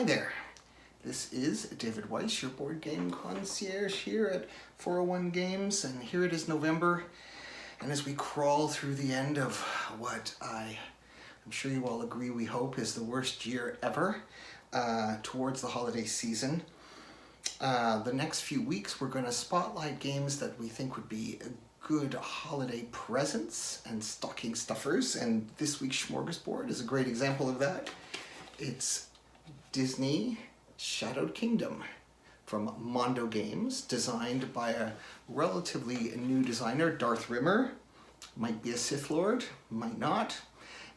there. This is David Weiss, your board game concierge here at 401 Games, and here it is November, and as we crawl through the end of what I'm sure you all agree, we hope, is the worst year ever towards the holiday season. The next few weeks we're going to spotlight games that we think would be good holiday presents and stocking stuffers, and this week's Smorgasboard is a great example of that. It's Disney Shadowed Kingdom from Mondo Games, designed by a relatively new designer, Darth Rimmer. Might be a Sith Lord, might not.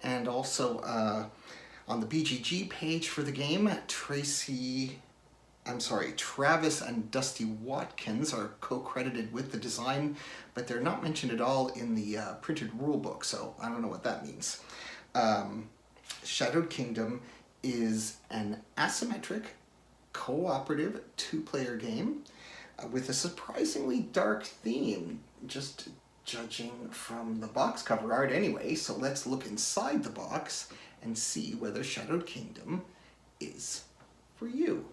And also on the BGG page for the game, Travis and Dusty Watkins are co-credited with the design, but they're not mentioned at all in the printed rulebook, so I don't know what that means. Shadowed Kingdom is an asymmetric, cooperative, two-player game with a surprisingly dark theme, just judging from the box cover art anyway. So let's look inside the box and see whether Shadowed Kingdom is for you.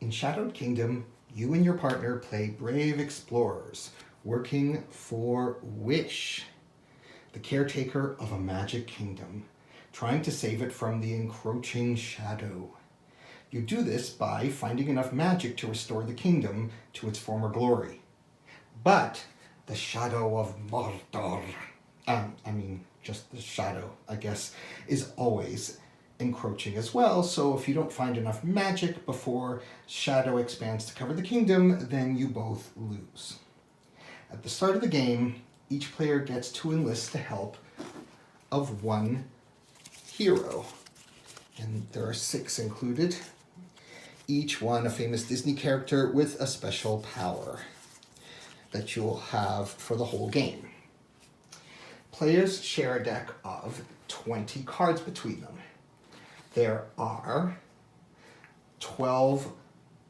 In Shadowed Kingdom, you and your partner play brave explorers working for Wish, the caretaker of a magic kingdom, trying to save it from the encroaching shadow. You do this by finding enough magic to restore the kingdom to its former glory. But the shadow of Mordor, just the shadow, I guess, is always encroaching as well. So if you don't find enough magic before shadow expands to cover the kingdom, then you both lose. At the start of the game, each player gets to enlist the help of one hero, and there are 6 included, each one a famous Disney character with a special power that you'll have for the whole game. Players share a deck of 20 cards between them. There are 12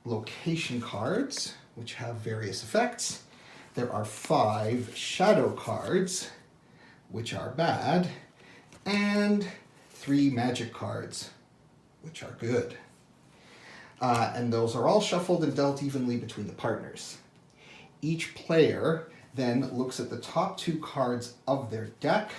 location cards, which have various effects. There are 5 shadow cards, which are bad, and 3 magic cards, which are good. And those are all shuffled and dealt evenly between the partners. Each player then looks at the top 2 cards of their deck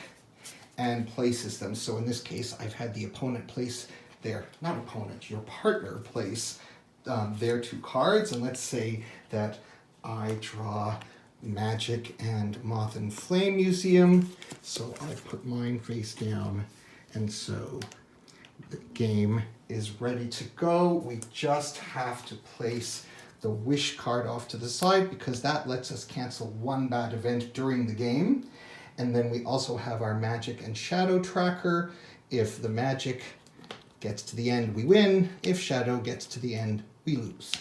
and places them. So in this case, I've had the opponent place your partner place their 2 cards, and let's say that I draw Magic and Moth and Flame Museum, so I put mine face down, and so the game is ready to go. We just have to place the Wish card off to the side because that lets us cancel one bad event during the game. And then we also have our Magic and Shadow tracker. If the Magic gets to the end, we win. If Shadow gets to the end, we lose.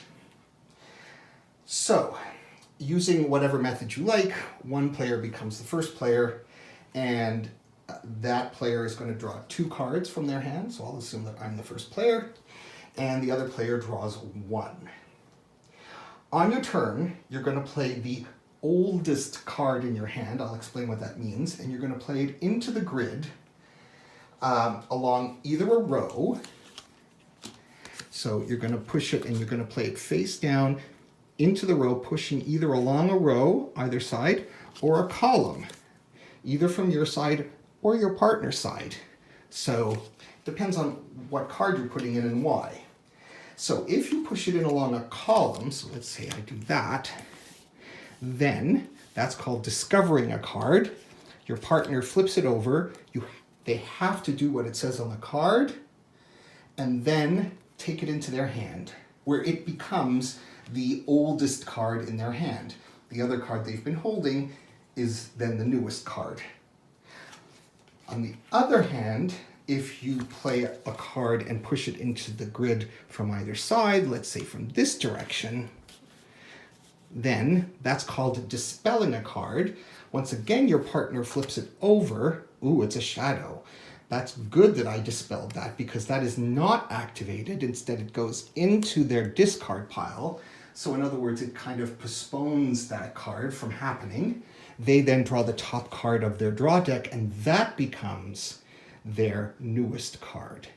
So, using whatever method you like, one player becomes the first player, and that player is going to draw 2 cards from their hand, so I'll assume that I'm the first player, and the other player draws 1. On your turn, you're going to play the oldest card in your hand. I'll explain what that means, and you're going to play it into the grid along either a row. So you're going to push it and you're going to play it face down into the row, pushing either along a row, either side, or a column, either from your side or your partner's side. So it depends on what card you're putting in and why. So if you push it in along a column, so let's say I do that, then that's called discovering a card. Your partner flips it over. They have to do what it says on the card and then take it into their hand, where it becomes the oldest card in their hand. The other card they've been holding is then the newest card. On the other hand, if you play a card and push it into the grid from either side, let's say from this direction, then that's called dispelling a card. Once again, your partner flips it over. Ooh, it's a shadow. That's good that I dispelled that because that is not activated. Instead, it goes into their discard pile. So in other words, it kind of postpones that card from happening. They then draw the top card of their draw deck, and that becomes their newest card.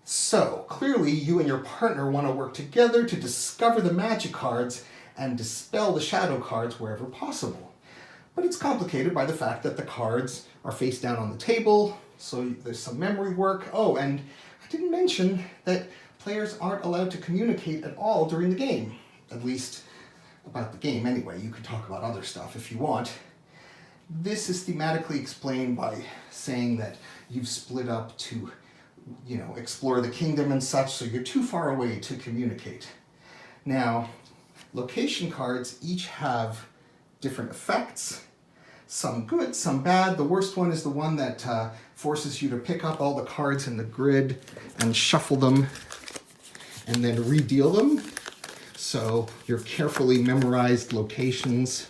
So, clearly you and your partner want to work together to discover the magic cards and dispel the shadow cards wherever possible. But it's complicated by the fact that the cards are face down on the table, so there's some memory work. Oh, and I didn't mention that players aren't allowed to communicate at all during the game. At least about the game anyway. You can talk about other stuff if you want. This is thematically explained by saying that you've split up to, explore the kingdom and such, so you're too far away to communicate. Now, location cards each have different effects, some good, some bad. The worst one is the one that forces you to pick up all the cards in the grid and shuffle them and then re-deal them. So your carefully memorized locations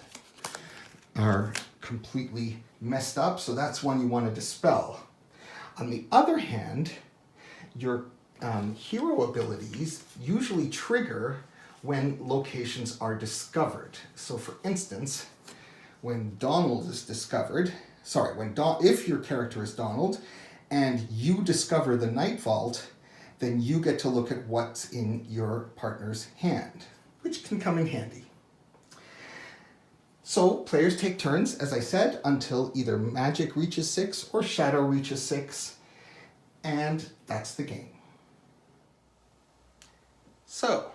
are completely messed up, so that's one you want to dispel. On the other hand, your hero abilities usually trigger when locations are discovered. So for instance, when Donald is discovered, if your character is Donald and you discover the Night Vault, then you get to look at what's in your partner's hand, which can come in handy. So players take turns, as I said, until either magic reaches 6 or shadow reaches 6, and that's the game. So,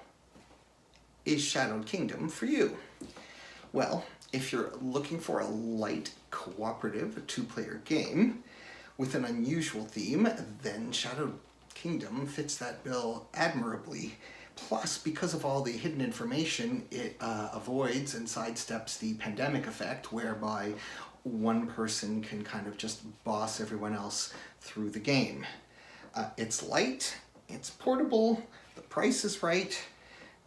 is Shadowed Kingdom for you? Well, if you're looking for a light, cooperative, two-player game with an unusual theme, then Shadowed Kingdom fits that bill admirably. Plus, because of all the hidden information, it avoids and sidesteps the pandemic effect, whereby one person can kind of just boss everyone else through the game. It's light, it's portable, the price is right,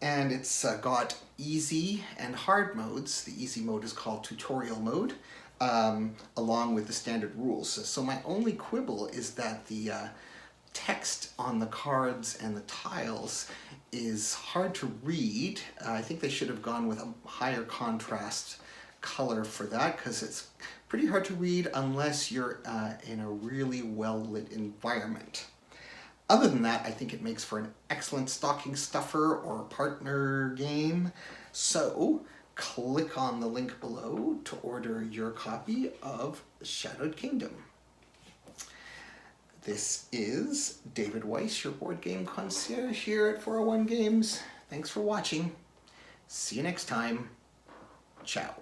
and it's got easy and hard modes. The easy mode is called tutorial mode, along with the standard rules. So my only quibble is that the text on the cards and the tiles is hard to read. I think they should have gone with a higher contrast color for that, because it's pretty hard to read unless you're in a really well-lit environment. Other than that, I think it makes for an excellent stocking stuffer or partner game. So click on the link below to order your copy of Shadowed Kingdom. This is David Weiss, your board game concierge here at 401 Games. Thanks for watching. See you next time. Ciao.